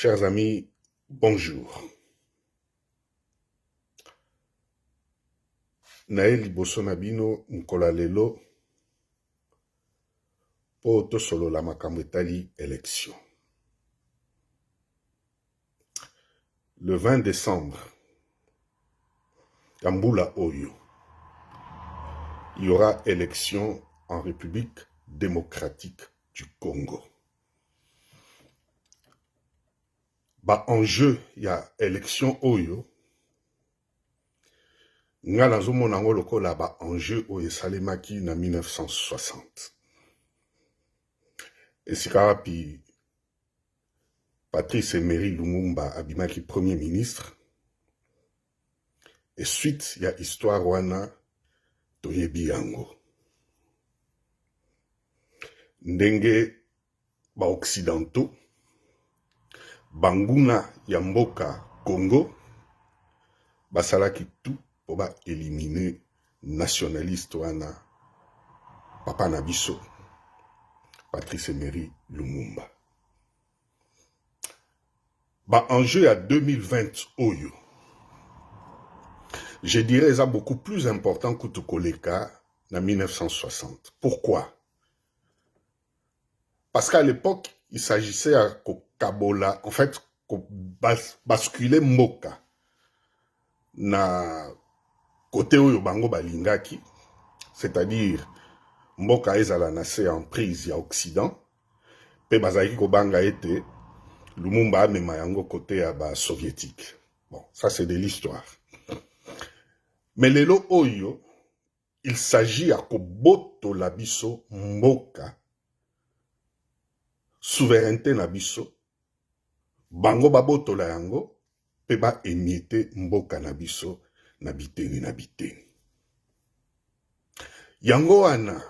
Chers amis, bonjour. Nae liboso na bino mkola lelo po tosolola makambo etali élection. Le 20 décembre, Kambula Oyo, il y aura élection en République démocratique du Congo. En jeu, il y a élection Oyo. Nga nazomo nango lokola en jeu Oyo salemaki na 1960. Et sikarapi Patrice Emery Lumumba abimaki premier ministre. Et suite, il y a histoire wana toyebi yango. Ndenge occidentaux, banguna ya mboka Congo, basalaki tout pour éliminer nationaliste wana papa na biso Patrice Emery Lumumba. En jeu à 2020 Oyo, je dirais ça beaucoup plus important que Tukoleka en 1960. Pourquoi? Parce qu'à l'époque, il s'agissait à Kabola, en fait, basculer Moka na côté Oyo Bango Balingaki, c'est-à-dire Mboka ezala nase en prise ya Occident, pe bazaki ko banga ete Lumumba amema yango côté ya soviétique. Bon, ça c'est de l'histoire. Mais lelo Oyo, il s'agit à koboto la biso Mboka, souveraineté na biso, bango baboto la yango, pe ba émiete Mboka na biso na biteni na biteni. Yango wana,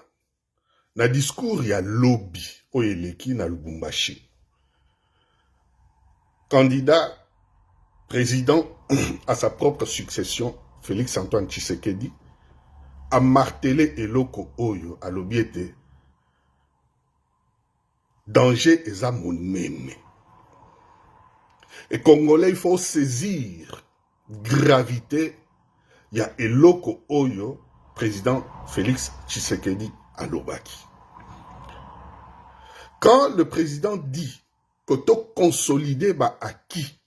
na discours ya lobby oyeleki na Lubumbashi. Candidat président à sa propre succession, Félix-Antoine Tshisekedi, a martelé Eloko Oyo à l'obiete. Danger est à mon aimé. Et Congolais, il faut saisir gravité. Il y a Eloko Oyo, président Félix Tshisekedi à l'Obaki. Quand le président dit que tu consolider acquis,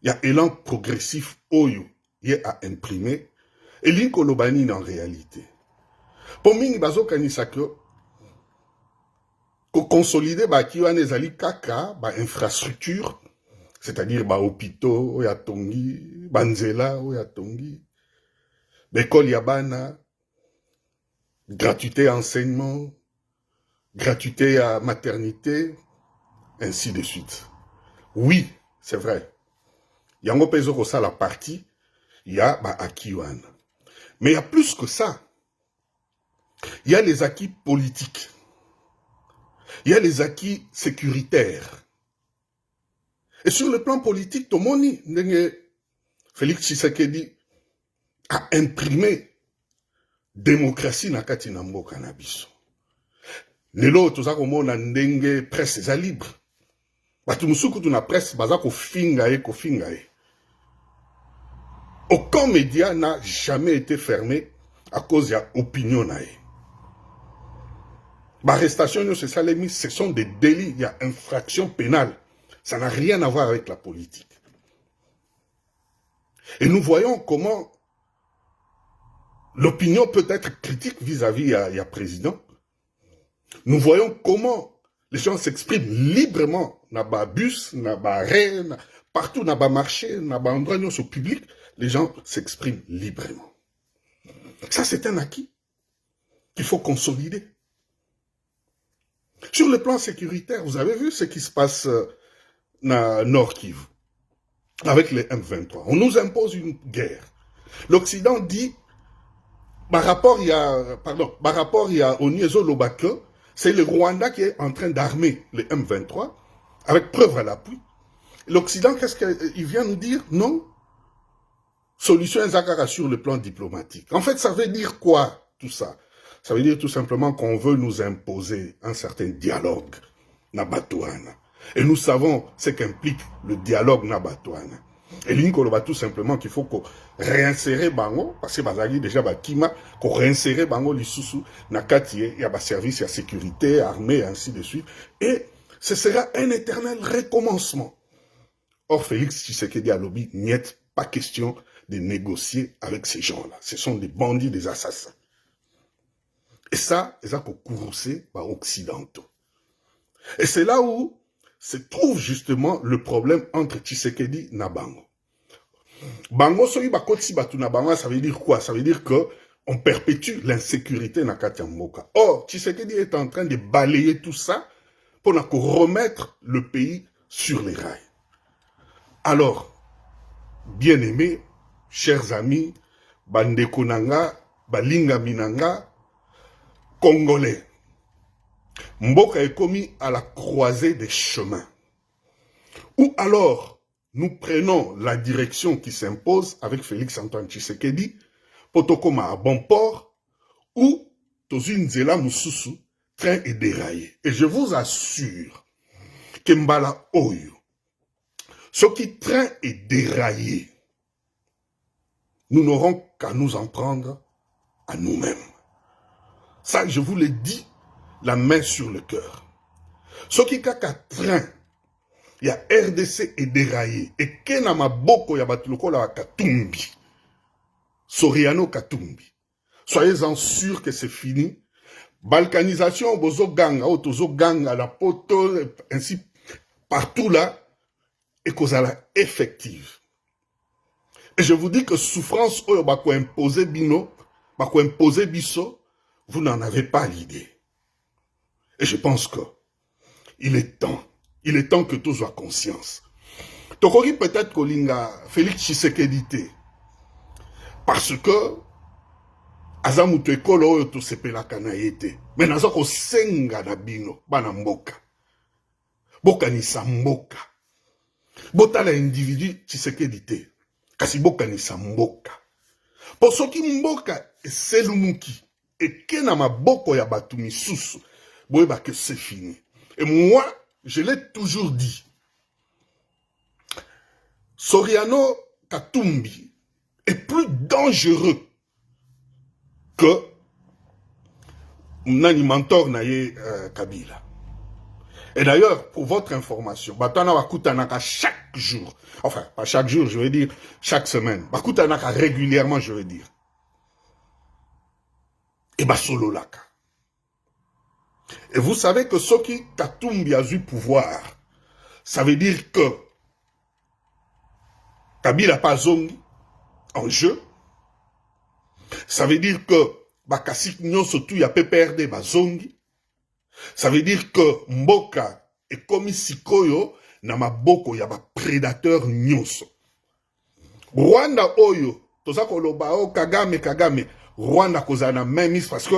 il y a élan progressif Oyo, il y a à imprimer, et l'inkolobani en réalité. Pour moi, bazo kanisa que consolider acquis wana ezali kaka infrastructure, c'est-à-dire hôpitaux ya tongi, banzela ya tongi, l'école yabana, gratuité enseignement, gratuité à maternité, ainsi de suite. Oui, c'est vrai. Yango pezo ko ça la partie, il y a acquis wana. Mais il y a plus que ça. Il y a les acquis politiques. Il y a les acquis sécuritaires. Et sur le plan politique, Tomoni, Félix Tshisekedi a imprimé démocratie na kati na mboka na biso. Lelo toza komona ndenge presse eza libre. Batu musuku tuna presse baza kofinga e. Aucun média n'a jamais été fermé à cause de l'opinion. L'arrestation, ce sont des délits, il y a infraction pénale. Ça n'a rien à voir avec la politique. Et nous voyons comment l'opinion peut être critique vis-à-vis du président. Nous voyons comment les gens s'expriment librement. Dans bus, dans arène, partout dans marché, dans endroit au public, les gens s'expriment librement. Ça, c'est un acquis qu'il faut consolider. Sur le plan sécuritaire, vous avez vu ce qui se passe dans Nord Kivu avec les M23. On nous impose une guerre. L'Occident dit, par rapport au Niezo Lobake, c'est le Rwanda qui est en train d'armer les M23 avec preuve à l'appui. L'Occident, qu'est-ce qu'il vient nous dire? Non. Solution Zakara sur le plan diplomatique. En fait, ça veut dire quoi, tout ça? Ça veut dire tout simplement qu'on veut nous imposer un certain dialogue. Na Batouana. Et nous savons ce qu'implique le dialogue Nabatouane. Et l'unique va tout simplement qu'il faut qu'on réinsérer Bango, parce que Bazali déjà Bakima, qu'on réinsérer Bango l'Issoussou, Nakati, il y a service, il y a sécurité, armée, ainsi de suite. Et ce sera un éternel recommencement. Or, Félix Tshisekedi a lobby, n'y pas question de négocier avec ces gens-là. Ce sont des bandits, des assassins. Et ça, ils ont courroucé par occidentaux. Et c'est là où se trouve justement le problème entre Tshisekedi et Bango. Bango, ça veut dire quoi? Ça veut dire que on perpétue l'insécurité dans Katiamboka. Or, Tshisekedi est en train de balayer tout ça pour remettre le pays sur les rails. Alors, bien aimés, chers amis, Bandeko Nanga, Balinga Minanga, Congolais, Mboka est commis à la croisée des chemins. Ou alors, nous prenons la direction qui s'impose avec Félix Antoine Tshisekedi, Potokoma à bon port, ou Tozun Zela Moussousou, train est déraillé. Et je vous assure que Mbala Oyo, ce qui train est déraillé, nous n'aurons qu'à nous en prendre à nous-mêmes. Ça, je vous le dis, la main sur le cœur. Ce qui kaka train, il y a RDC est déraillé. Et Kenama Boko Yabatuloko la Katumbi. Soriano Katumbi. Soyez-en sûrs que c'est fini. Balkanisation, Bozo Gang, Otozo Gang, à la poto, ainsi, partout là, et causala effective. Et je vous dis que souffrance, bako imposer bino, bako imposer biso, vous n'en avez pas l'idée. Et je pense que il est temps que tous soient conscience. Tokori peut-être kolinga Félix Tshisekedi te, parce que azamuto ekolo oyo to sepelaka na yete, mais naza ko senga na bino bana mboka. Bokanisa mboka. Botala individu Tshisekedi te, kasi bokanisa mboka. Pour ceux qui mboka eselumuki, ekena maboko ya batu misusu, boyeba que c'est fini. Et moi, je l'ai toujours dit, Soriano Katumbi est plus dangereux que Nani Mentor Naye Kabila. Et d'ailleurs, pour votre information, Batana Bakutanaka chaque jour, enfin, pas chaque jour, je veux dire, chaque semaine, Bakutanaka régulièrement, je veux dire, et Basololaka. Et vous savez que ce qui Katumbi a eu pouvoir, ça veut dire que Kabila pas zongi en jeu. Ça veut dire que Bakasik nyon surtout ya PPRD bazongi. Ça veut dire que Mboka est comme Sikoyo na maboko ya ba prédateur nyonso. Rwanda oyo toza koloba o Kagame Rwanda kozana même parce que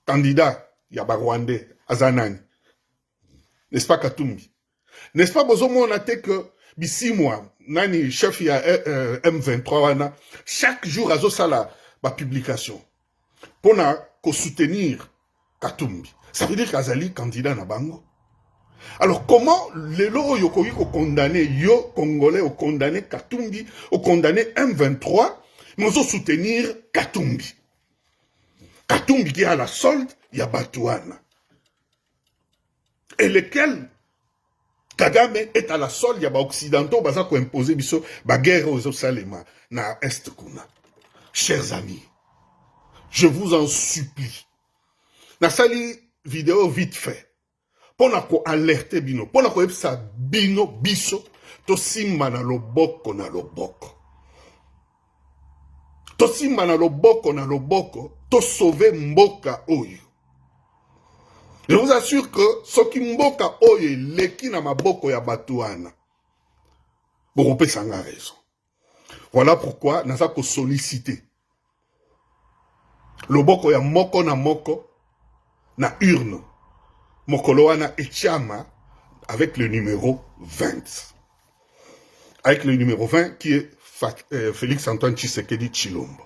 candidat ya ba Rwandais azanani. N'est-ce pas Katumbi? N'est-ce pas bozomo on a été que bisimwa nani chef ya M23 wana chaque jour azo sala ba publication pour soutenir Katumbi. Ça veut dire qu'Azali candidat na bango. Alors comment les lots yokoyi ko condamné yo congolais au condamné Katumbi, au condamné M23, mais on soutenir Katumbi. Katumbi qui est à la solde, il y a Batouana. Et lequel Kagame est à la solde, il y a Occidentaux, baza ko imposer biso ba guerre aux Salema na Est kuna. Chers amis, je vous en supplie. Na sali vidéo vite fait. Pour alerter bino, pour epsa bino biso, to simba na loboko na loboko. To simba na loboko, to sauver mboka oyo. Je vous assure que ce qui mboka oyo leki na maboko ya batuana. Borope sanga raison. Voilà pourquoi naza ko solliciter. Loboko ya moko na urne. Mokoloana Echama avec le numéro 20. Avec le numéro 20 qui est Félix Antoine Tshisekedi Tshilombo.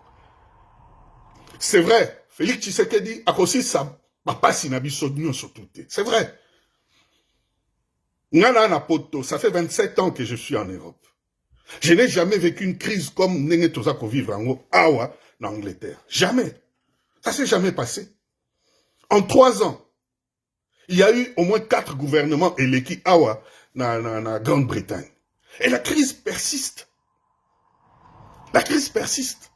C'est vrai, Félix Tshisekedi a aussi sa papa sinabiso nyon sotoute. C'est vrai. Ngana na poto, ça fait 27 ans que je suis en Europe. Je n'ai jamais vécu une crise comme Nenge Tozako vivre en Awa, en Angleterre. Jamais. Ça s'est jamais passé. En 3 ans, il y a eu au moins 4 gouvernements élects Awa, na Grande-Bretagne. Et la crise persiste. La crise persiste.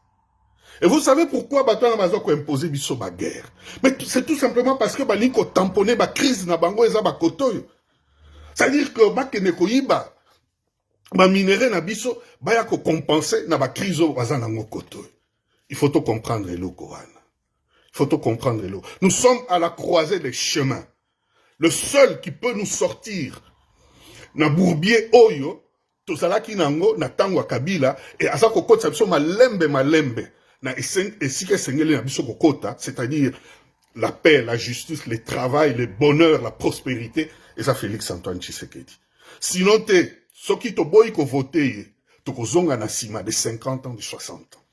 Et vous savez pourquoi Batana Mazoko a imposé biso ba guerre? Mais c'est tout simplement parce que Baliko tamponné ba crise na bango eza ba kotoyo. C'est-à-dire que Bakene Koyiba, ba minéré na biso, baya ko compenser na ba crise au bazana ngo kotoyo. Il faut tout comprendre l'eau, Koran. Il faut tout comprendre l'eau. Nous sommes à la croisée des chemins. Le seul qui peut nous sortir na bourbier oyo, tozalaki nango na tango Kabila, et azako kota biso malembe, na esike sengeli na biso kokota, c'est-à-dire la paix, la justice, le travail, le bonheur, la prospérité, et ça Félix Antoine Tshisekedi. Sinon te, soki to boy ko voter, to kozonga na sima de 50 ans, de 60 ans.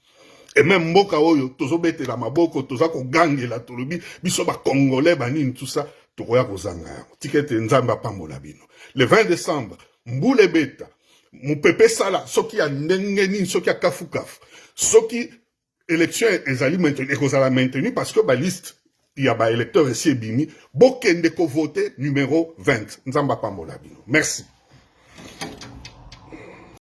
Et même mboka oyo, tozo bete la maboko, toza ko gange la tolobi, biso ba congolais, banine, tout ça, tokoya kozanga. Tikete nzamba pambola bino. Le 20 décembre, mboule beta, mon pepe sala, soki a nengeni, soki a kafu-kafu, soki élection ezali maintenu, ekozala maintenu parce que ba liste, il y a ba électeur ici et bimi, bokende ko voter numéro 20. Nzamba pambola bino. Merci.